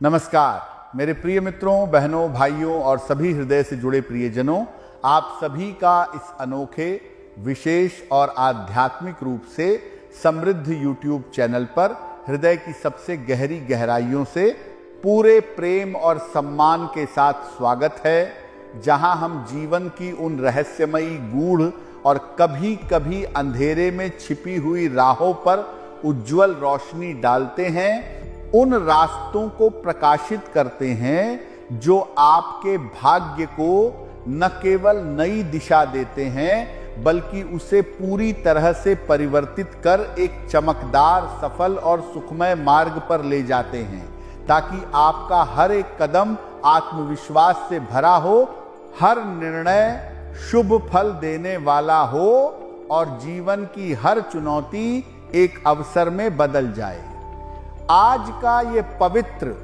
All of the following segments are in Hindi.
नमस्कार मेरे प्रिय मित्रों, बहनों, भाइयों और सभी हृदय से जुड़े प्रियजनों, आप सभी का इस अनोखे, विशेष और आध्यात्मिक रूप से समृद्ध YouTube चैनल पर हृदय की सबसे गहरी गहराइयों से पूरे प्रेम और सम्मान के साथ स्वागत है, जहां हम जीवन की उन रहस्यमयी, गूढ़ और कभी कभी अंधेरे में छिपी हुई राहों पर उज्जवल रोशनी डालते हैं, उन रास्तों को प्रकाशित करते हैं जो आपके भाग्य को न केवल नई दिशा देते हैं बल्कि उसे पूरी तरह से परिवर्तित कर एक चमकदार, सफल और सुखमय मार्ग पर ले जाते हैं, ताकि आपका हर एक कदम आत्मविश्वास से भरा हो, हर निर्णय शुभ फल देने वाला हो और जीवन की हर चुनौती एक अवसर में बदल जाए। आज का ये पवित्र,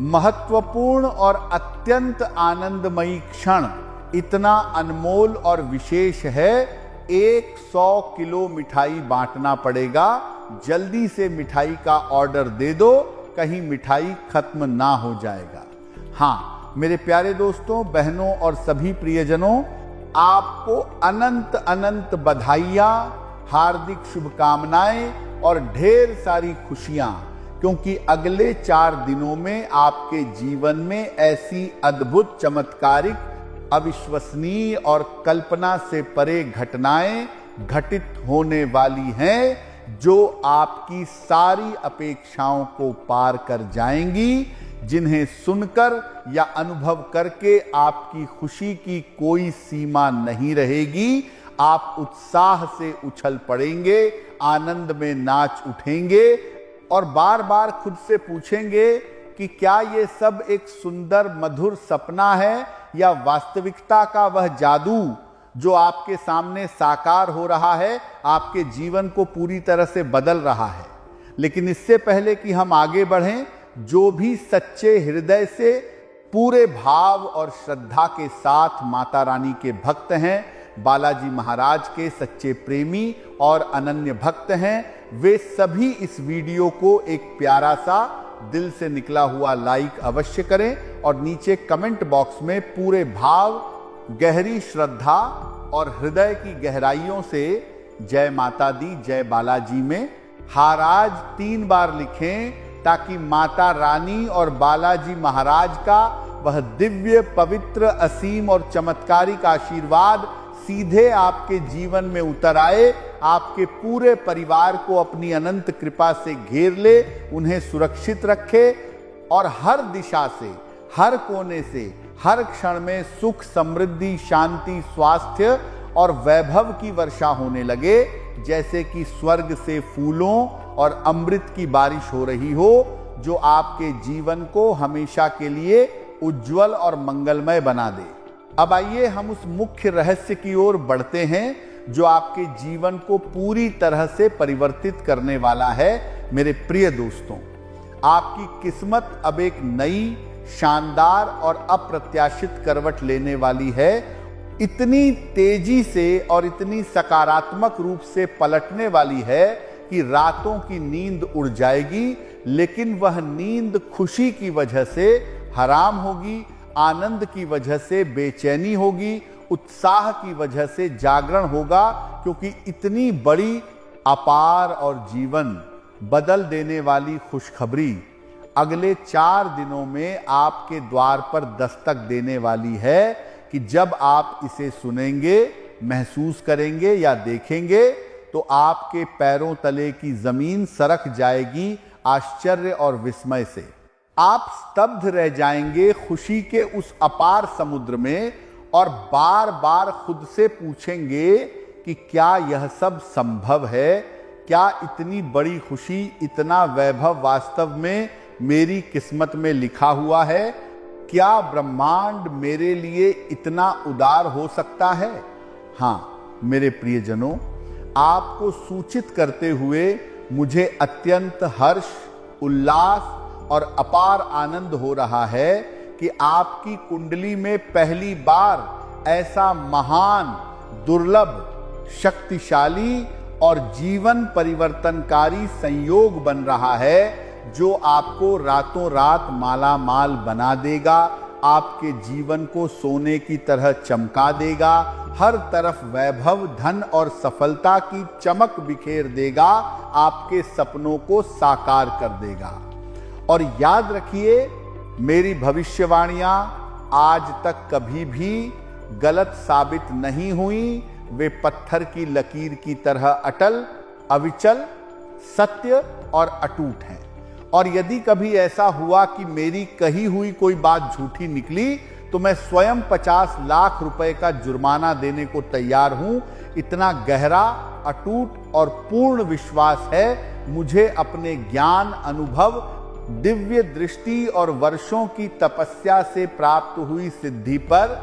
महत्वपूर्ण और अत्यंत आनंदमयी क्षण इतना अनमोल और विशेष है, 100 किलो मिठाई बांटना पड़ेगा। जल्दी से मिठाई का ऑर्डर दे दो, कहीं मिठाई खत्म ना हो जाएगा। हाँ मेरे प्यारे दोस्तों, बहनों और सभी प्रियजनों, आपको अनंत अनंत बधाइयाँ, हार्दिक शुभकामनाएं और ढेर सारी खुशियां, क्योंकि अगले 4 दिनों में आपके जीवन में ऐसी अद्भुत, चमत्कारिक, अविश्वसनीय और कल्पना से परे घटनाएं घटित होने वाली हैं, जो आपकी सारी अपेक्षाओं को पार कर जाएंगी, जिन्हें सुनकर या अनुभव करके आपकी खुशी की कोई सीमा नहीं रहेगी। आप उत्साह से उछल पड़ेंगे, आनंद में नाच उठेंगे और बार बार खुद से पूछेंगे कि क्या ये सब एक सुंदर, मधुर सपना है या वास्तविकता का वह जादू जो आपके सामने साकार हो रहा है, आपके जीवन को पूरी तरह से बदल रहा है। लेकिन इससे पहले कि हम आगे बढ़ें, जो भी सच्चे हृदय से, पूरे भाव और श्रद्धा के साथ माता रानी के भक्त हैं, बालाजी महाराज के सच्चे प्रेमी और अनन्य भक्त हैं, वे सभी इस वीडियो को एक प्यारा सा, दिल से निकला हुआ लाइक अवश्य करें और नीचे कमेंट बॉक्स में पूरे भाव, गहरी श्रद्धा और हृदय की गहराइयों से जय माता दी, जय बालाजी में हाराज 3 बार लिखें, ताकि माता रानी और बालाजी महाराज का वह दिव्य, पवित्र, असीम और चमत्कारिक आशीर्वाद सीधे आपके जीवन में उतर आए, आपके पूरे परिवार को अपनी अनंत कृपा से घेर ले, उन्हें सुरक्षित रखे और हर दिशा से, हर कोने से, हर क्षण में सुख, समृद्धि, शांति, स्वास्थ्य और वैभव की वर्षा होने लगे, जैसे कि स्वर्ग से फूलों और अमृत की बारिश हो रही हो, जो आपके जीवन को हमेशा के लिए उज्जवल और मंगलमय बना दे। अब आइए हम उस मुख्य रहस्य की ओर बढ़ते हैं, जो आपके जीवन को पूरी तरह से परिवर्तित करने वाला है। मेरे प्रिय दोस्तों, आपकी किस्मत अब एक नई, शानदार और अप्रत्याशित करवट लेने वाली है। इतनी तेजी से और इतनी सकारात्मक रूप से पलटने वाली है कि रातों की नींद उड़ जाएगी, लेकिन वह नींद खुशी की वजह से हराम होगी, आनंद की वजह से बेचैनी होगी, उत्साह की वजह से जागरण होगा, क्योंकि इतनी बड़ी, अपार और जीवन बदल देने वाली खुशखबरी अगले 4 दिनों में आपके द्वार पर दस्तक देने वाली है, कि जब आप इसे सुनेंगे, महसूस करेंगे या देखेंगे, तो आपके पैरों तले की जमीन सरक जाएगी आश्चर्य और विस्मय से। आप स्तब्ध रह जाएंगे खुशी के उस अपार समुद्र में और बार बार खुद से पूछेंगे कि क्या यह सब संभव है? क्या इतनी बड़ी खुशी, इतना वैभव वास्तव में मेरी किस्मत में लिखा हुआ है? क्या ब्रह्मांड मेरे लिए इतना उदार हो सकता है? हाँ मेरे प्रियजनों, आपको सूचित करते हुए मुझे अत्यंत हर्ष, उल्लास और अपार आनंद हो रहा है कि आपकी कुंडली में पहली बार ऐसा महान, दुर्लभ, शक्तिशाली और जीवन परिवर्तनकारी संयोग बन रहा है, जो आपको रातों रात माला माल बना देगा, आपके जीवन को सोने की तरह चमका देगा, हर तरफ वैभव, धन और सफलता की चमक बिखेर देगा, आपके सपनों को साकार कर देगा। और याद रखिए, मेरी भविष्यवाणियां आज तक कभी भी गलत साबित नहीं हुई। वे पत्थर की लकीर की तरह अटल, अविचल, सत्य और अटूट हैं। और यदि कभी ऐसा हुआ कि मेरी कही हुई कोई बात झूठी निकली, तो मैं स्वयं 50 लाख रुपए का जुर्माना देने को तैयार हूं। इतना गहरा, अटूट और पूर्ण विश्वास है मुझे अपने ज्ञान, अनुभव, दिव्य दृष्टि और वर्षों की तपस्या से प्राप्त हुई सिद्धि पर,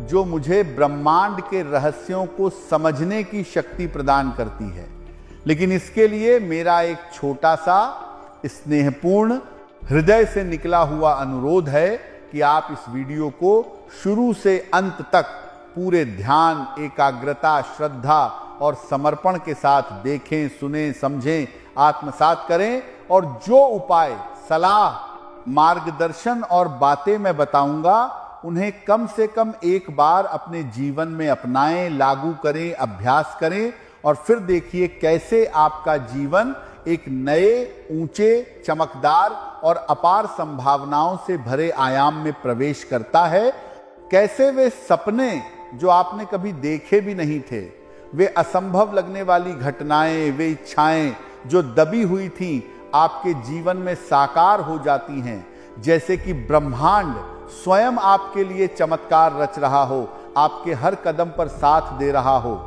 जो मुझे ब्रह्मांड के रहस्यों को समझने की शक्ति प्रदान करती है। लेकिन इसके लिए मेरा एक छोटा सा स्नेहपूर्ण, हृदय से निकला हुआ अनुरोध है कि आप इस वीडियो को शुरू से अंत तक पूरे ध्यान, एकाग्रता, श्रद्धा और समर्पण के साथ देखें, सुनें, समझें, आत्मसात करें। और जो उपाय, सलाह, मार्गदर्शन और बातें मैं बताऊंगा, उन्हें कम से कम एक बार अपने जीवन में अपनाएं, लागू करें, अभ्यास करें और फिर देखिए कैसे आपका जीवन एक नए, ऊंचे, चमकदार और अपार संभावनाओं से भरे आयाम में प्रवेश करता है। कैसे वे सपने जो आपने कभी देखे भी नहीं थे, वे असंभव लगने वाली घटनाएं, वे इच्छाएं जो दबी हुई थीं, आपके जीवन में साकार हो जाती हैं। जैसे कि ब्रह्मांड स्वयं आपके लिए चमत्कार रच रहा हो, आपके हर कदम पर साथ दे रहा हो।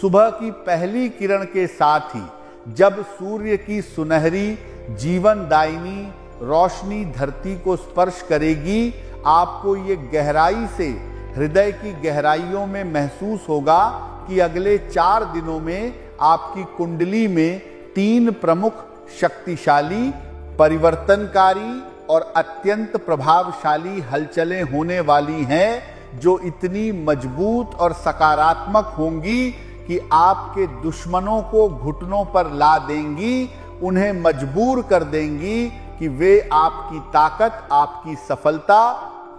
सुबह की पहली किरण के साथ ही जब सूर्य की सुनहरी जीवनदायिनी रोशनी धरती को स्पर्श करेगी, आपको ये गहराई से, हृदय की गहराइयों में महसूस होगा कि अगले 4 दिनों में आपकी कुंडली में 3 प्रमुख शक्तिशाली, परिवर्तनकारी और अत्यंत प्रभावशाली हलचलें होने वाली हैं, जो इतनी मजबूत और सकारात्मक होंगी कि आपके दुश्मनों को घुटनों पर ला देंगी, उन्हें मजबूर कर देंगी कि वे आपकी ताकत, आपकी सफलता,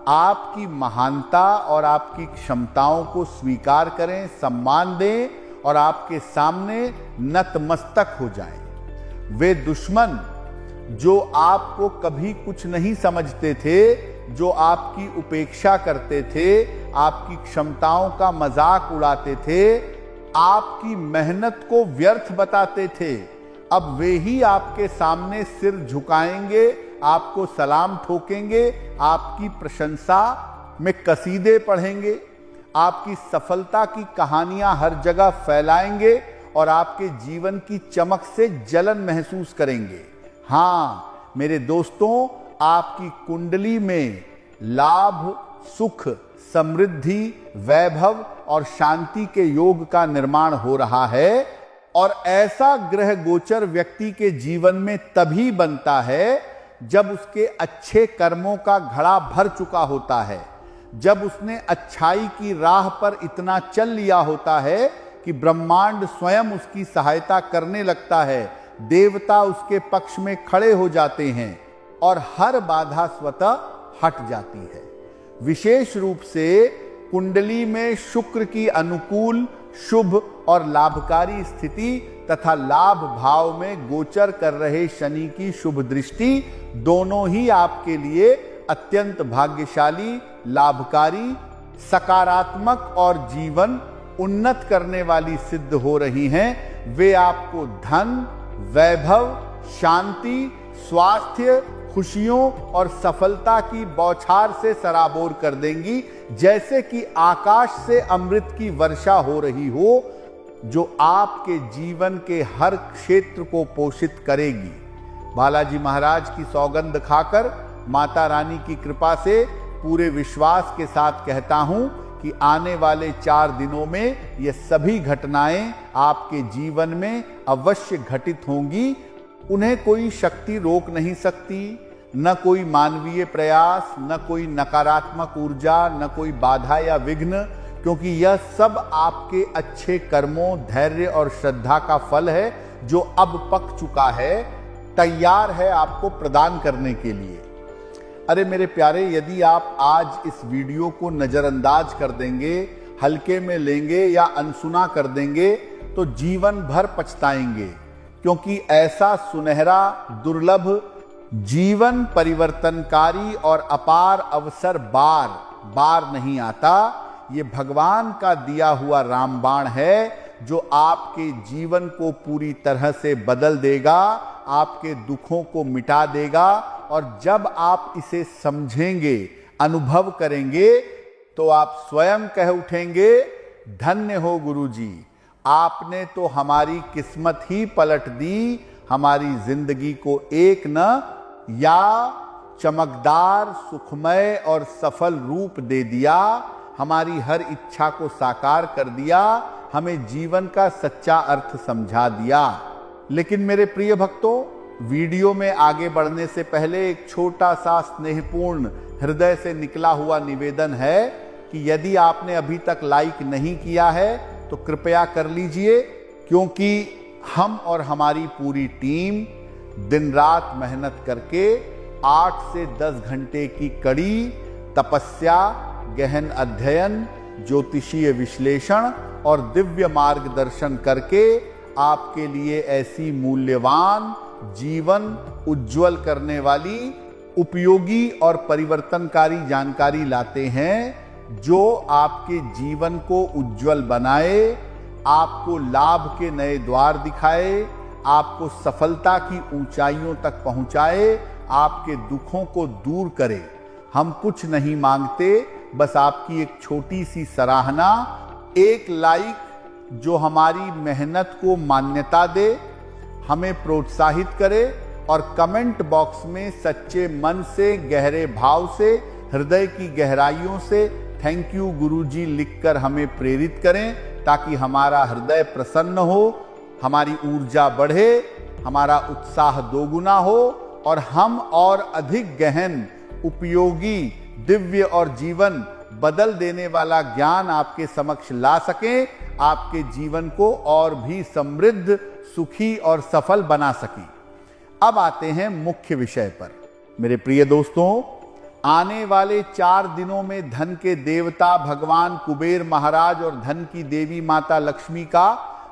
आपकी महानता और आपकी क्षमताओं को स्वीकार करें, सम्मान दें और आपके सामने नतमस्तक हो जाएं। वे दुश्मन जो आपको कभी कुछ नहीं समझते थे, जो आपकी उपेक्षा करते थे, आपकी क्षमताओं का मजाक उड़ाते थे, आपकी मेहनत को व्यर्थ बताते थे, अब वे ही आपके सामने सिर झुकाएंगे, आपको सलाम ठोकेंगे, आपकी प्रशंसा में कसीदे पढ़ेंगे, आपकी सफलता की कहानियां हर जगह फैलाएंगे और आपके जीवन की चमक से जलन महसूस करेंगे। हाँ मेरे दोस्तों, आपकी कुंडली में लाभ, सुख, समृद्धि, वैभव और शांति के योग का निर्माण हो रहा है। और ऐसा ग्रह गोचर व्यक्ति के जीवन में तभी बनता है जब उसके अच्छे कर्मों का घड़ा भर चुका होता है, जब उसने अच्छाई की राह पर इतना चल लिया होता है कि ब्रह्मांड स्वयं उसकी सहायता करने लगता है, देवता उसके पक्ष में खड़े हो जाते हैं और हर बाधा स्वतः हट जाती है। विशेष रूप से कुंडली में शुक्र की अनुकूल, शुभ और लाभकारी स्थिति तथा लाभ भाव में गोचर कर रहे शनि की शुभ दृष्टि दोनों ही आपके लिए अत्यंत भाग्यशाली, लाभकारी, सकारात्मक और जीवन उन्नत करने वाली सिद्ध हो रही हैं। वे आपको धन, वैभव, शांति, स्वास्थ्य, खुशियों और सफलता की बौछार से सराबोर कर देंगी, जैसे कि आकाश से अमृत की वर्षा हो रही हो, जो आपके जीवन के हर क्षेत्र को पोषित करेगी। बालाजी महाराज की सौगंध खाकर, माता रानी की कृपा से पूरे विश्वास के साथ कहता हूं कि आने वाले 4 दिनों में ये सभी घटनाएं आपके जीवन में अवश्य घटित होंगी। उन्हें कोई शक्ति रोक नहीं सकती, न कोई मानवीय प्रयास, न कोई नकारात्मक ऊर्जा, न कोई बाधा या विघ्न, क्योंकि यह सब आपके अच्छे कर्मों, धैर्य और श्रद्धा का फल है, जो अब पक चुका है। तैयार है आपको प्रदान करने के लिए। अरे मेरे प्यारे, यदि आप आज इस वीडियो को नजरअंदाज कर देंगे, हल्के में लेंगे या अनसुना कर देंगे तो जीवन भर पछताएंगे, क्योंकि ऐसा सुनहरा, दुर्लभ, जीवन परिवर्तनकारी और अपार अवसर बार बार नहीं आता। ये भगवान का दिया हुआ रामबाण है जो आपके जीवन को पूरी तरह से बदल देगा, आपके दुखों को मिटा देगा। और जब आप इसे समझेंगे, अनुभव करेंगे, तो आप स्वयं कह उठेंगे, धन्य हो गुरुजी, आपने तो हमारी किस्मत ही पलट दी, हमारी जिंदगी को एक न या चमकदार, सुखमय और सफल रूप दे दिया, हमारी हर इच्छा को साकार कर दिया, हमें जीवन का सच्चा अर्थ समझा दिया। लेकिन मेरे प्रिय भक्तों, वीडियो में आगे बढ़ने से पहले एक छोटा सा स्नेहपूर्ण, हृदय से निकला हुआ निवेदन है कि यदि आपने अभी तक लाइक नहीं किया है तो कृपया कर लीजिए, क्योंकि हम और हमारी पूरी टीम दिन रात मेहनत करके 8 से 10 घंटे की कड़ी तपस्या, गहन अध्ययन, ज्योतिषीय विश्लेषण और दिव्य मार्गदर्शन करके आपके लिए ऐसी मूल्यवान, जीवन उज्जवल करने वाली, उपयोगी और परिवर्तनकारी जानकारी लाते हैं जो आपके जीवन को उज्जवल बनाए, आपको लाभ के नए द्वार दिखाए, आपको सफलता की ऊंचाइयों तक पहुंचाए, आपके दुखों को दूर करे। हम कुछ नहीं मांगते, बस आपकी एक छोटी सी सराहना, एक लाइक जो हमारी मेहनत को मान्यता दे, हमें प्रोत्साहित करे और कमेंट बॉक्स में सच्चे मन से, गहरे भाव से, हृदय की गहराइयों से थैंक यू गुरुजी लिखकर हमें प्रेरित करें, ताकि हमारा हृदय प्रसन्न हो, हमारी ऊर्जा बढ़े, हमारा उत्साह दोगुना हो और हम और अधिक गहन, उपयोगी, दिव्य और जीवन बदल देने वाला ज्ञान आपके समक्ष ला सकें, आपके जीवन को और भी समृद्ध, सुखी और सफल बना सकें। अब आते हैं मुख्य विषय पर। मेरे प्रिय दोस्तों, आने वाले 4 दिनों में धन के देवता भगवान कुबेर महाराज और धन की देवी माता लक्ष्मी का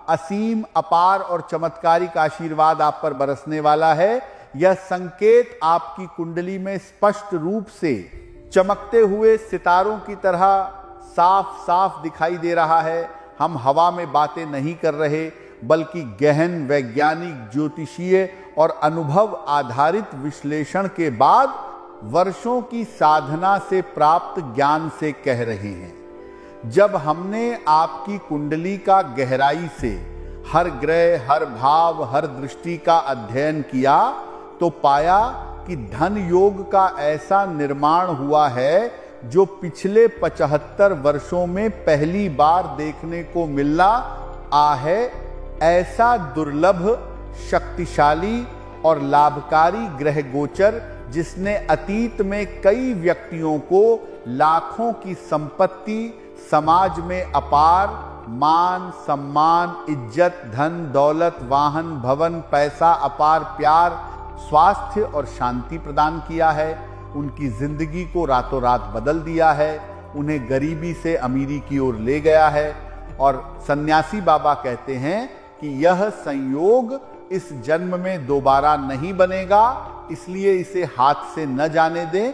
असीम, अपार और चमत्कारिक आशीर्वाद आप पर बरसने वाला है। यह संकेत आपकी कुंडली में स्पष्ट रूप से चमकते हुए सितारों की तरह साफ साफ दिखाई दे रहा है। हम हवा में बातें नहीं कर रहे, बल्कि गहन वैज्ञानिक, ज्योतिषीय और अनुभव आधारित विश्लेषण के बाद वर्षों की साधना से प्राप्त ज्ञान से कह रहे हैं। जब हमने आपकी कुंडली का गहराई से हर ग्रह, हर भाव, हर दृष्टि का अध्ययन किया तो पाया कि धन योग का ऐसा निर्माण हुआ है जो पिछले 75 वर्षों में पहली बार देखने को मिलना आ है। ऐसा दुर्लभ, शक्तिशाली और लाभकारी ग्रह गोचर जिसने अतीत में कई व्यक्तियों को लाखों की संपत्ति, समाज में अपार मान, सम्मान, इज्जत, धन, दौलत, वाहन, भवन, पैसा, अपार प्यार, स्वास्थ्य और शांति प्रदान किया है। उनकी जिंदगी को रातों रात बदल दिया है, उन्हें गरीबी से अमीरी की ओर ले गया है। और सन्यासी बाबा कहते हैं कि यह संयोग इस जन्म में दोबारा नहीं बनेगा, इसलिए इसे हाथ से न जाने दें।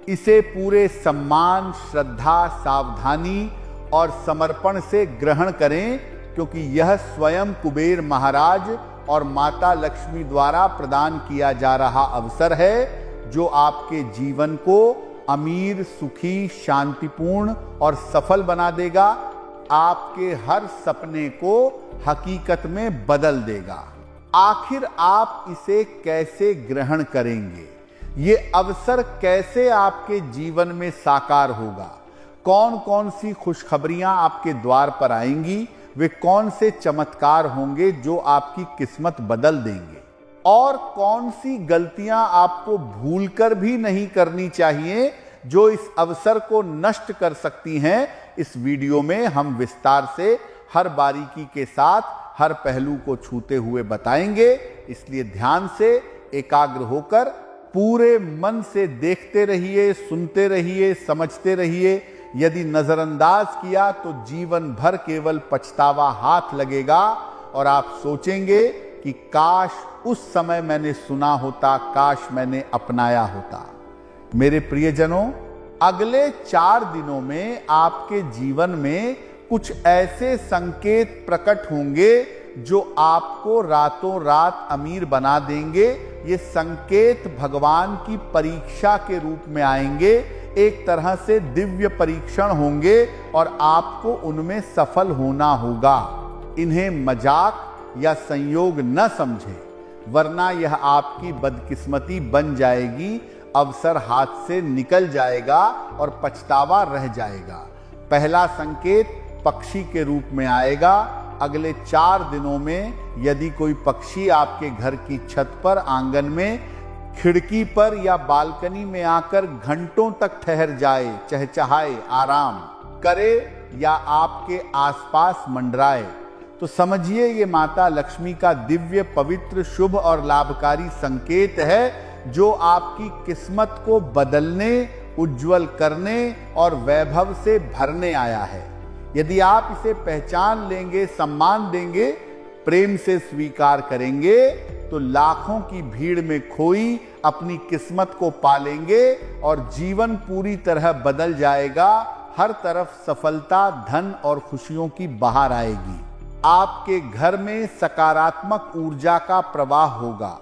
इसे पूरे सम्मान, श्रद्धा, सावधानी और समर्पण से ग्रहण करें, क्योंकि यह स्वयं कुबेर महाराज और माता लक्ष्मी द्वारा प्रदान किया जा रहा अवसर है, जो आपके जीवन को अमीर, सुखी, शांतिपूर्ण और सफल बना देगा, आपके हर सपने को हकीकत में बदल देगा। आखिर आप इसे कैसे ग्रहण करेंगे? ये अवसर कैसे आपके जीवन में साकार होगा? कौन कौन सी खुशखबरियां आपके द्वार पर आएंगी? वे कौन से चमत्कार होंगे जो आपकी किस्मत बदल देंगे? और कौन सी गलतियां आपको भूलकर भी नहीं करनी चाहिए जो इस अवसर को नष्ट कर सकती हैं? इस वीडियो में हम विस्तार से हर बारीकी के साथ हर पहलू को छूते हुए बताएंगे, इसलिए ध्यान से एकाग्र होकर पूरे मन से देखते रहिए, सुनते रहिए, समझते रहिए। यदि नजरअंदाज किया तो जीवन भर केवल पछतावा हाथ लगेगा और आप सोचेंगे कि काश उस समय मैंने सुना होता, काश मैंने अपनाया होता। मेरे प्रियजनों, अगले 4 दिनों में आपके जीवन में कुछ ऐसे संकेत प्रकट होंगे जो आपको रातों रात अमीर बना देंगे। ये संकेत भगवान की परीक्षा के रूप में आएंगे, एक तरह से दिव्य परीक्षण होंगे और आपको उनमें सफल होना होगा। इन्हें मजाक या संयोग न समझे, वरना यह आपकी बदकिस्मती बन जाएगी, अवसर हाथ से निकल जाएगा और पछतावा रह जाएगा। पहला संकेत पक्षी के रूप में आएगा। अगले 4 दिनों में यदि कोई पक्षी आपके घर की छत पर, आंगन में, खिड़की पर या बालकनी में आकर घंटों तक ठहर जाए, चहचहाए, आराम करे या आपके आसपास मंडराए, तो समझिए ये माता लक्ष्मी का दिव्य, पवित्र, शुभ और लाभकारी संकेत है जो आपकी किस्मत को बदलने, उज्जवल करने और वैभव से भरने आया है। यदि आप इसे पहचान लेंगे, सम्मान देंगे, प्रेम से स्वीकार करेंगे तो लाखों की भीड़ में खोई अपनी किस्मत को पालेंगे और जीवन पूरी तरह बदल जाएगा। हर तरफ सफलता, धन और खुशियों की बहार आएगी। आपके घर में सकारात्मक ऊर्जा का प्रवाह होगा।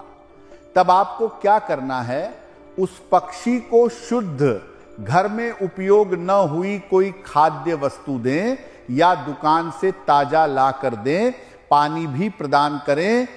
तब आपको क्या करना है? उस पक्षी को शुद्ध, घर में उपयोग न हुई कोई खाद्य वस्तु दें या दुकान से ताजा ला कर दें, पानी भी प्रदान करें।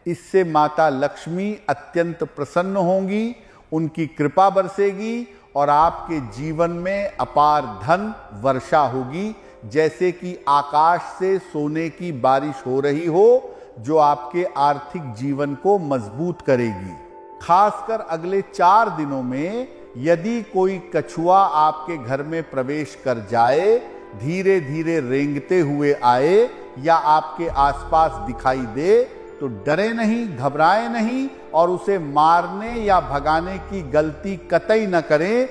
इससे माता लक्ष्मी अत्यंत प्रसन्न होंगी, उनकी कृपा बरसेगी और आपके जीवन में अपार धन वर्षा होगी, जैसे कि आकाश से सोने की बारिश हो रही हो, जो आपके आर्थिक जीवन को मजबूत करेगी। खासकर अगले 4 दिनों में यदि कोई कछुआ आपके घर में प्रवेश कर जाए, धीरे धीरे रेंगते हुए आए या आपके आसपास दिखाई दे, तो डरे नहीं, घबराए नहीं और उसे मारने या भगाने की गलती कतई न करें।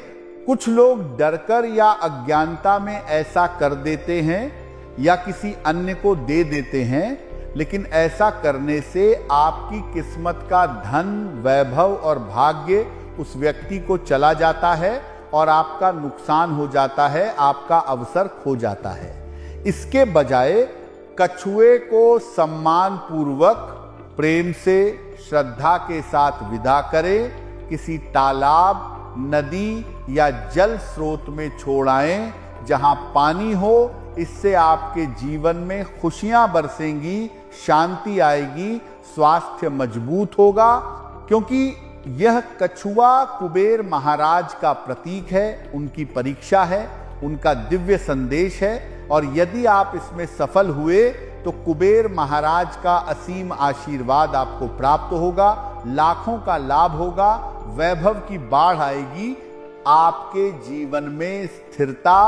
कुछ लोग डरकर या अज्ञानता में ऐसा कर देते हैं या किसी अन्य को दे देते हैं, लेकिन ऐसा करने से आपकी किस्मत का धन, वैभव और भाग्य उस व्यक्ति को चला जाता है और आपका नुकसान हो जाता है, आपका अवसर खो जाता है। इसके बजाय कछुए को सम्मान पूर्वक, प्रेम से, श्रद्धा के साथ विदा करें, किसी तालाब, नदी या जल स्रोत में छोड़ आएं जहां पानी हो। इससे आपके जीवन में खुशियां बरसेंगी, शांति आएगी, स्वास्थ्य मजबूत होगा, क्योंकि यह कछुआ कुबेर महाराज का प्रतीक है, उनकी परीक्षा है, उनका दिव्य संदेश है। और यदि आप इसमें सफल हुए तो कुबेर महाराज का असीम आशीर्वाद आपको प्राप्त होगा, लाखों का लाभ होगा, वैभव की बाढ़ आएगी, आपके जीवन में स्थिरता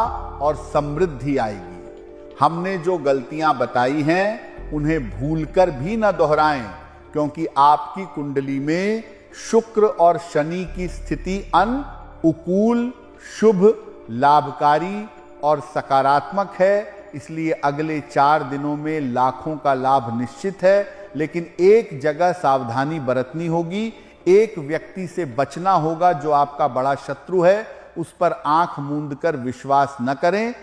और समृद्धि आएगी। हमने जो गलतियां बताई हैं उन्हें भूलकर भी न दोहराएं, क्योंकि आपकी कुंडली में शुक्र और शनि की स्थिति अनुकूल, शुभ, लाभकारी और सकारात्मक है। इसलिए अगले 4 दिनों में लाखों का लाभ निश्चित है, लेकिन एक जगह सावधानी बरतनी होगी। एक व्यक्ति से बचना होगा जो आपका बड़ा शत्रु है, उस पर आंख मूंद कर विश्वास न करें,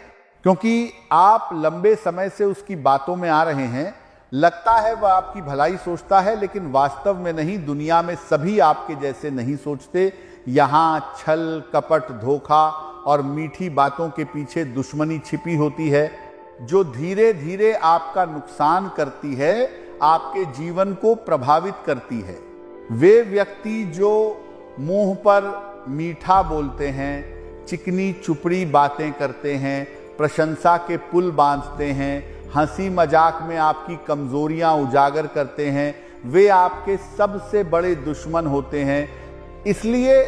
क्योंकि आप लंबे समय से उसकी बातों में आ रहे हैं। लगता है वह आपकी भलाई सोचता है, लेकिन वास्तव में नहीं। दुनिया में सभी आपके जैसे नहीं सोचते। यहां छल, कपट, धोखा और मीठी बातों के पीछे दुश्मनी छिपी होती है, जो धीरे धीरे आपका नुकसान करती है, आपके जीवन को प्रभावित करती है। वे व्यक्ति जो मुंह पर मीठा बोलते हैं, चिकनी चुपड़ी बातें करते हैं, प्रशंसा के पुल बांधते हैं, हंसी मजाक में आपकी कमजोरियां उजागर करते हैं, वे आपके सबसे बड़े दुश्मन होते हैं। इसलिए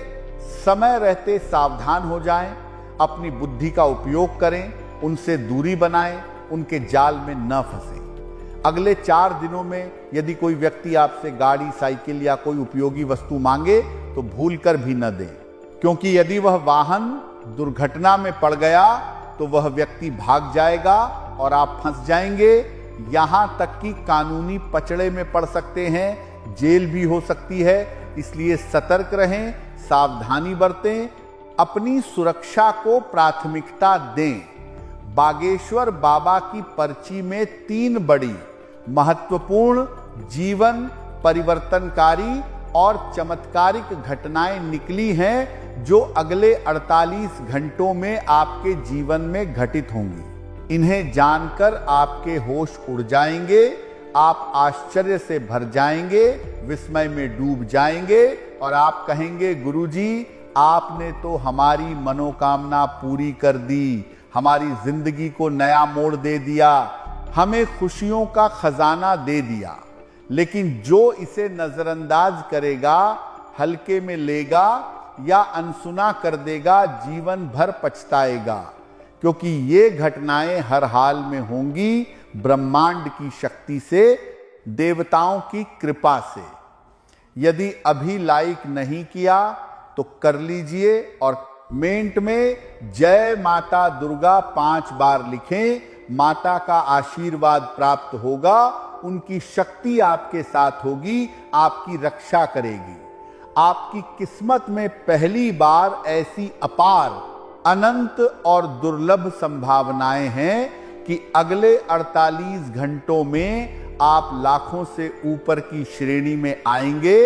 समय रहते सावधान हो जाएं, अपनी बुद्धि का उपयोग करें, उनसे दूरी बनाएं, उनके जाल में न फंसें। अगले 4 दिनों में यदि कोई व्यक्ति आपसे गाड़ी, साइकिल या कोई उपयोगी वस्तु मांगे तो भूलकर भी न दें, क्योंकि यदि वह वाहन दुर्घटना में पड़ गया तो वह व्यक्ति भाग जाएगा और आप फंस जाएंगे। यहां तक कि कानूनी पचड़े में पड़ सकते हैं, जेल भी हो सकती है। इसलिए सतर्क रहें, सावधानी बरतें, अपनी सुरक्षा को प्राथमिकता दें। बागेश्वर बाबा की पर्ची में 3 बड़ी महत्वपूर्ण, जीवन परिवर्तनकारी और चमत्कारिक घटनाएं निकली हैं जो अगले 48 घंटों में आपके जीवन में घटित होंगी। इन्हें जानकर आपके होश उड़ जाएंगे, आप आश्चर्य से भर जाएंगे, विस्मय में डूब जाएंगे और आप कहेंगे, गुरुजी आपने तो हमारी मनोकामना पूरी कर दी, हमारी जिंदगी को नया मोड़ दे दिया, हमें खुशियों का खजाना दे दिया। लेकिन जो इसे नजरअंदाज करेगा, हल्के में लेगा या अनसुना कर देगा, जीवन भर पछताएगा, क्योंकि ये घटनाएं हर हाल में होंगी ब्रह्मांड की शक्ति से, देवताओं की कृपा से। यदि अभी लाइक नहीं किया तो कर लीजिए और कमेंट में जय माता दुर्गा 5 बार लिखें। माता का आशीर्वाद प्राप्त होगा, उनकी शक्ति आपके साथ होगी, आपकी रक्षा करेगी। आपकी किस्मत में पहली बार ऐसी अपार, अनंत और दुर्लभ संभावनाएं हैं कि अगले 48 घंटों में आप लाखों से ऊपर की श्रेणी में आएंगे।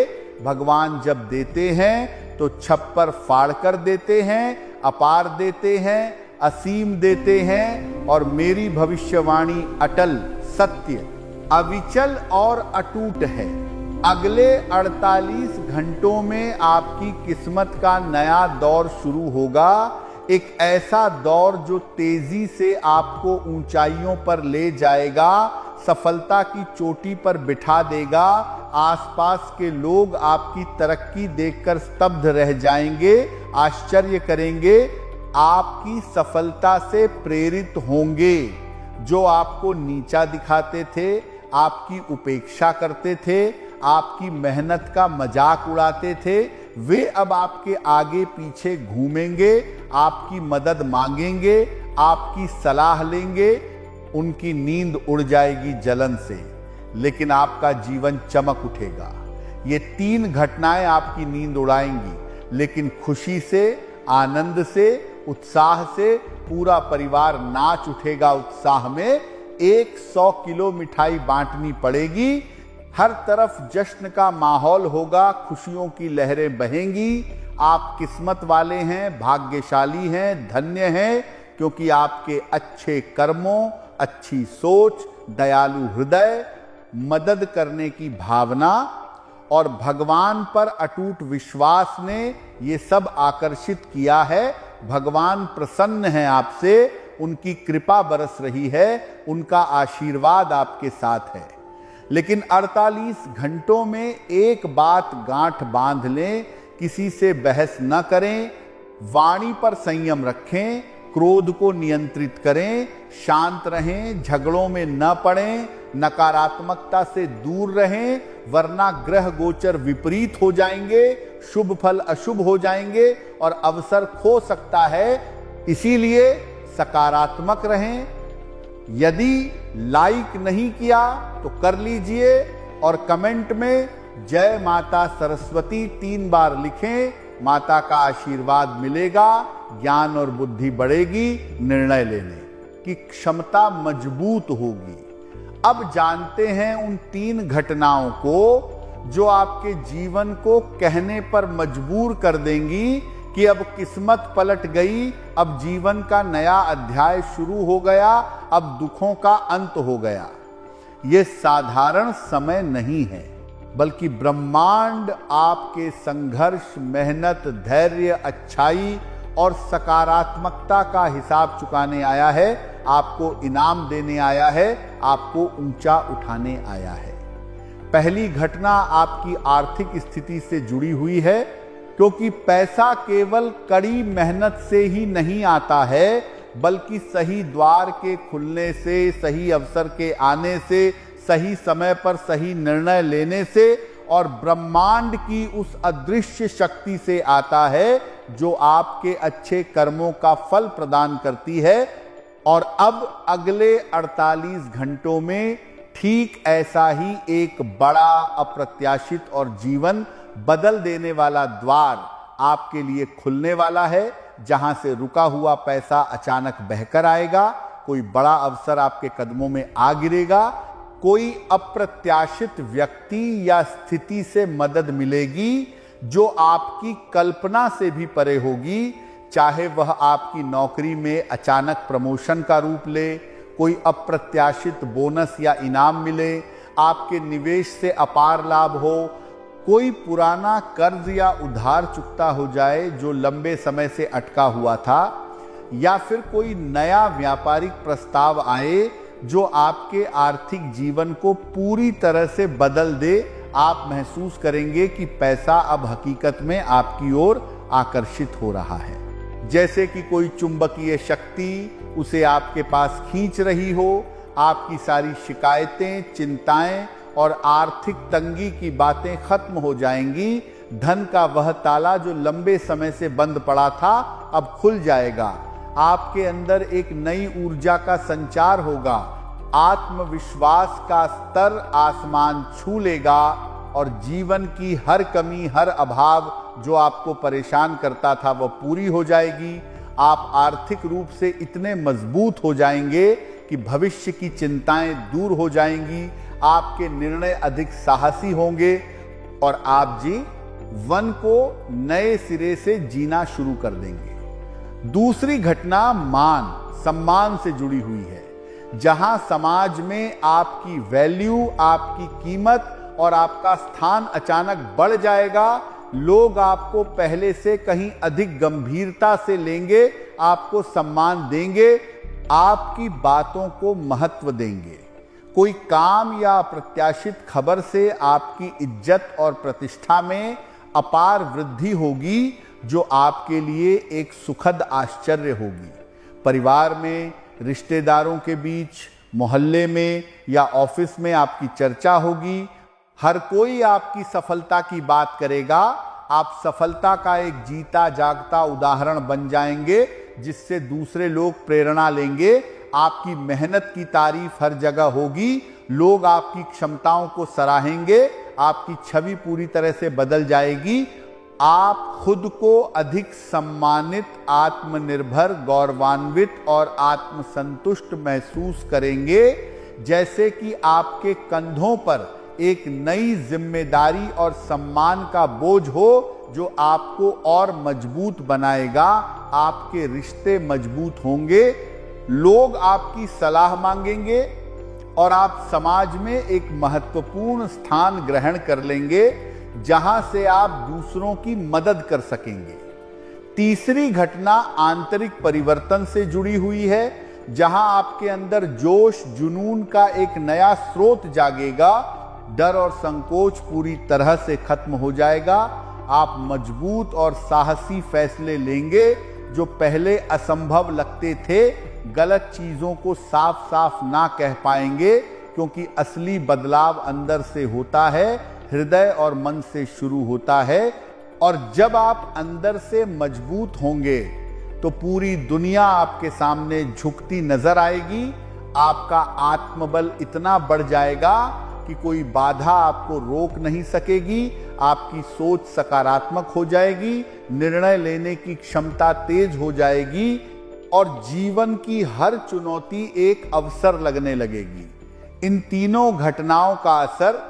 भगवान जब देते हैं तो छप्पर फाड़ कर देते हैं, अपार देते हैं, असीम देते हैं। और मेरी भविष्यवाणी अटल, सत्य, अविचल और अटूट है। अगले 48 घंटों में आपकी किस्मत का नया दौर शुरू होगा, एक ऐसा दौर जो तेजी से आपको ऊंचाइयों पर ले जाएगा, सफलता की चोटी पर बिठा देगा। आसपास के लोग आपकी तरक्की देखकर स्तब्ध रह जाएंगे, आश्चर्य करेंगे, आपकी सफलता से प्रेरित होंगे। जो आपको नीचा दिखाते थे, आपकी उपेक्षा करते थे, आपकी मेहनत का मजाक उड़ाते थे, वे अब आपके आगे पीछे घूमेंगे, आपकी मदद मांगेंगे, आपकी सलाह लेंगे। उनकी नींद उड़ जाएगी जलन से, लेकिन आपका जीवन चमक उठेगा। ये 3 घटनाएं आपकी नींद उड़ाएंगी, लेकिन खुशी से, आनंद से, उत्साह से पूरा परिवार नाच उठेगा। उत्साह में 100 किलो मिठाई बांटनी पड़ेगी, हर तरफ जश्न का माहौल होगा, खुशियों की लहरें बहेंगी। आप किस्मत वाले हैं, भाग्यशाली हैं, धन्य हैं, क्योंकि आपके अच्छे कर्मों, अच्छी सोच, दयालु हृदय, मदद करने की भावना और भगवान पर अटूट विश्वास ने ये सब आकर्षित किया है। भगवान प्रसन्न हैं आपसे, उनकी कृपा बरस रही है, उनका आशीर्वाद आपके साथ है। लेकिन 48 घंटों में एक बात गांठ बांध लें, किसी से बहस न करें, वाणी पर संयम रखें, क्रोध को नियंत्रित करें, शांत रहें, झगड़ों में न पड़ें, नकारात्मकता से दूर रहें, वरना ग्रह गोचर विपरीत हो जाएंगे, शुभ फल अशुभ हो जाएंगे और अवसर खो सकता है। इसीलिए सकारात्मक रहें। यदि लाइक नहीं किया तो कर लीजिए और कमेंट में जय माता सरस्वती 3 बार लिखें। माता का आशीर्वाद मिलेगा, ज्ञान और बुद्धि बढ़ेगी, निर्णय लेने की क्षमता मजबूत होगी। अब जानते हैं उन 3 घटनाओं को जो आपके जीवन को कहने पर मजबूर कर देंगी कि अब किस्मत पलट गई, अब जीवन का नया अध्याय शुरू हो गया, अब दुखों का अंत हो गया। यह साधारण समय नहीं है, बल्कि ब्रह्मांड आपके संघर्ष, मेहनत, धैर्य, अच्छाई और सकारात्मकता का हिसाब चुकाने आया है, आपको इनाम देने आया है, आपको ऊंचा उठाने आया है। पहली घटना आपकी आर्थिक स्थिति से जुड़ी हुई है, क्योंकि पैसा केवल कड़ी मेहनत से ही नहीं आता है, बल्कि सही द्वार के खुलने से, सही अवसर के आने से, सही समय पर सही निर्णय लेने से और ब्रह्मांड की उस अदृश्य शक्ति से आता है जो आपके अच्छे कर्मों का फल प्रदान करती है। और अब अगले 48 घंटों में ठीक ऐसा ही एक बड़ा अप्रत्याशित और जीवन बदल देने वाला द्वार आपके लिए खुलने वाला है, जहां से रुका हुआ पैसा अचानक बहकर आएगा, कोई बड़ा अवसर आपके कदमों में आ गिरेगा, कोई अप्रत्याशित व्यक्ति या स्थिति से मदद मिलेगी जो आपकी कल्पना से भी परे होगी, चाहे वह आपकी नौकरी में अचानक प्रमोशन का रूप ले, कोई अप्रत्याशित बोनस या इनाम मिले, आपके निवेश से अपार लाभ हो, कोई पुराना कर्ज या उधार चुकता हो जाए जो लंबे समय से अटका हुआ था, या फिर कोई नया व्यापारिक प्रस्ताव आए जो आपके आर्थिक जीवन को पूरी तरह से बदल दे। आप महसूस करेंगे कि पैसा अब हकीकत में आपकी ओर आकर्षित हो रहा है, जैसे कि कोई चुंबकीय शक्ति उसे आपके पास खींच रही हो। आपकी सारी शिकायतें, चिंताएं और आर्थिक तंगी की बातें खत्म हो जाएंगी। धन का वह ताला जो लंबे समय से बंद पड़ा था अब खुल जाएगा। आपके अंदर एक नई ऊर्जा का संचार होगा। आत्मविश्वास का स्तर आसमान छू लेगा और जीवन की हर कमी, हर अभाव जो आपको परेशान करता था वह पूरी हो जाएगी। आप आर्थिक रूप से इतने मजबूत हो जाएंगे कि भविष्य की चिंताएं दूर हो जाएंगी। आपके निर्णय अधिक साहसी होंगे और आप जीवन को नए सिरे से जीना शुरू कर देंगे। दूसरी घटना मान सम्मान से जुड़ी हुई है, जहां समाज में आपकी वैल्यू, आपकी कीमत और आपका स्थान अचानक बढ़ जाएगा। लोग आपको पहले से कहीं अधिक गंभीरता से लेंगे, आपको सम्मान देंगे, आपकी बातों को महत्व देंगे। कोई काम या अप्रत्याशित खबर से आपकी इज्जत और प्रतिष्ठा में अपार वृद्धि होगी, जो आपके लिए एक सुखद आश्चर्य होगी। परिवार में, रिश्तेदारों के बीच, मोहल्ले में या ऑफिस में आपकी चर्चा होगी। हर कोई आपकी सफलता की बात करेगा। आप सफलता का एक जीता जागता उदाहरण बन जाएंगे, जिससे दूसरे लोग प्रेरणा लेंगे। आपकी मेहनत की तारीफ हर जगह होगी। लोग आपकी क्षमताओं को सराहेंगे। आपकी छवि पूरी तरह से बदल जाएगी। आप खुद को अधिक सम्मानित, आत्मनिर्भर, गौरवान्वित और आत्मसंतुष्ट महसूस करेंगे, जैसे कि आपके कंधों पर एक नई जिम्मेदारी और सम्मान का बोझ हो जो आपको और मजबूत बनाएगा। आपके रिश्ते मजबूत होंगे। लोग आपकी सलाह मांगेंगे और आप समाज में एक महत्वपूर्ण स्थान ग्रहण कर लेंगे, जहां से आप दूसरों की मदद कर सकेंगे। तीसरी घटना आंतरिक परिवर्तन से जुड़ी हुई है, जहां आपके अंदर जोश, जुनून का एक नया स्रोत जागेगा। डर और संकोच पूरी तरह से खत्म हो जाएगा। आप मजबूत और साहसी फैसले लेंगे जो पहले असंभव लगते थे। गलत चीजों को साफ साफ ना कह पाएंगे, क्योंकि असली बदलाव अंदर से होता है, हृदय और मन से शुरू होता है। और जब आप अंदर से मजबूत होंगे तो पूरी दुनिया आपके सामने झुकती नजर आएगी। आपका आत्मबल इतना बढ़ जाएगा कि कोई बाधा आपको रोक नहीं सकेगी। आपकी सोच सकारात्मक हो जाएगी, निर्णय लेने की क्षमता तेज हो जाएगी और जीवन की हर चुनौती एक अवसर लगने लगेगी। इन तीनों घटनाओं का असर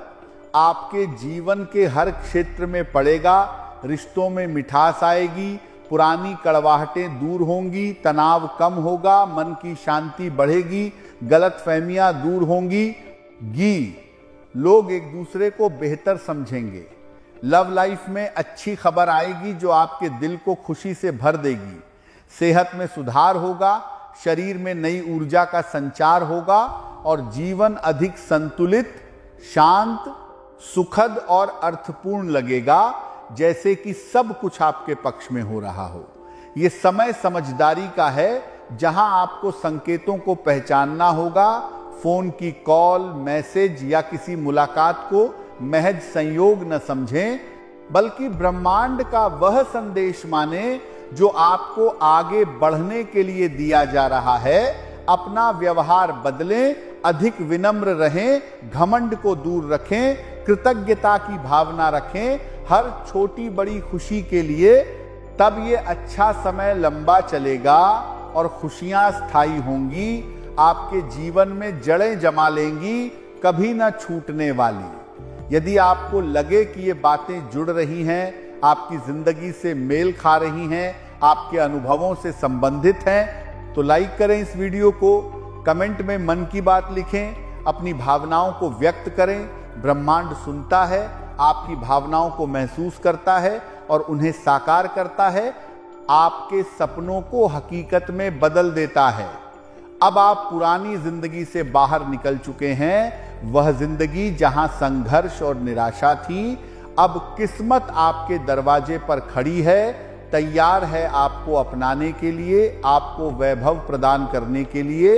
आपके जीवन के हर क्षेत्र में पड़ेगा। रिश्तों में मिठास आएगी, पुरानी कड़वाहटें दूर होंगी, तनाव कम होगा, मन की शांति बढ़ेगी, गलतफहमियां दूर होंगी। लोग एक दूसरे को बेहतर समझेंगे। लव लाइफ में अच्छी खबर आएगी जो आपके दिल को खुशी से भर देगी। सेहत में सुधार होगा, शरीर में नई ऊर्जा का संचार होगा और जीवन अधिक संतुलित, शांत, सुखद और अर्थपूर्ण लगेगा, जैसे कि सब कुछ आपके पक्ष में हो रहा हो। यह समय समझदारी का है, जहां आपको संकेतों को पहचानना होगा, फोन की कॉल, मैसेज या किसी मुलाकात को महज संयोग न समझें, बल्कि ब्रह्मांड का वह संदेश माने जो आपको आगे बढ़ने के लिए दिया जा रहा है। अपना व्यवहार बदलें, अधिक विनम्र रहें, घमंड को दूर रखें, कृतज्ञता की भावना रखें हर छोटी बड़ी खुशी के लिए। तब ये अच्छा समय लंबा चलेगा और खुशियां स्थायी होंगी, आपके जीवन में जड़ें जमा लेंगी, कभी ना छूटने वाली। यदि आपको लगे कि ये बातें जुड़ रही हैं, आपकी जिंदगी से मेल खा रही हैं, आपके अनुभवों से संबंधित हैं, तो लाइक करें इस वीडियो को, कमेंट में मन की बात लिखें, अपनी भावनाओं को व्यक्त करें। ब्रह्मांड सुनता है, आपकी भावनाओं को महसूस करता है और उन्हें साकार करता है, आपके सपनों को हकीकत में बदल देता है। अब आप पुरानी जिंदगी से बाहर निकल चुके हैं, वह जिंदगी जहां संघर्ष और निराशा थी। अब किस्मत आपके दरवाजे पर खड़ी है, तैयार है आपको अपनाने के लिए, आपको वैभव प्रदान करने के लिए,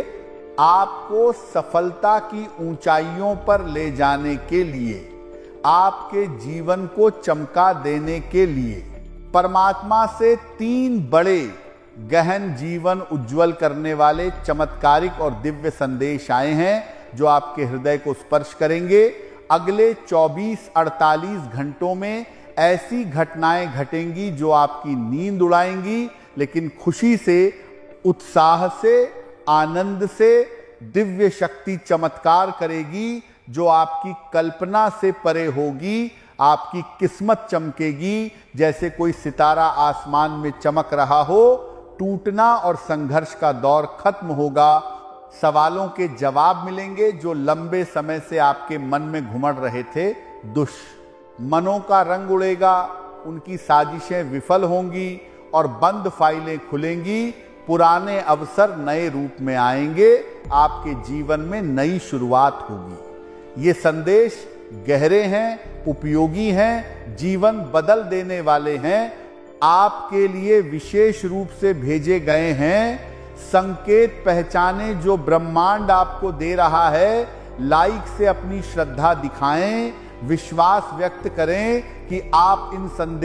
आपको सफलता की ऊंचाइयों पर ले जाने के लिए, आपके जीवन को चमका देने के लिए। परमात्मा से 3 बड़े गहन जीवन उज्जवल करने वाले चमत्कारिक और दिव्य संदेश आए हैं जो आपके हृदय को स्पर्श करेंगे। अगले 24-48 घंटों में ऐसी घटनाएं घटेंगी जो आपकी नींद उड़ाएंगी, लेकिन खुशी से, उत्साह से, आनंद से दिव्य शक्ति चमत्कार करेगी जो आपकी कल्पना से परे होगी। आपकी किस्मत चमकेगी जैसे कोई सितारा आसमान में चमक रहा हो। टूटना और संघर्ष का दौर खत्म होगा। सवालों के जवाब मिलेंगे जो लंबे समय से आपके मन में घुमड़ रहे थे। दुश्मनों का रंग उड़ेगा, उनकी साजिशें विफल होंगी और बंद फाइलें खुलेंगी। पुराने अवसर नए रूप में आएंगे, आपके जीवन में नई शुरुआत होगी। ये संदेश गहरे हैं, उपयोगी हैं, जीवन बदल देने वाले हैं, आपके लिए विशेष रूप से भेजे गए हैं। संकेत पहचाने जो ब्रह्मांड आपको दे रहा है। लाइक से अपनी श्रद्धा दिखाएं, विश्वास व्यक्त करें कि आप इन संदेश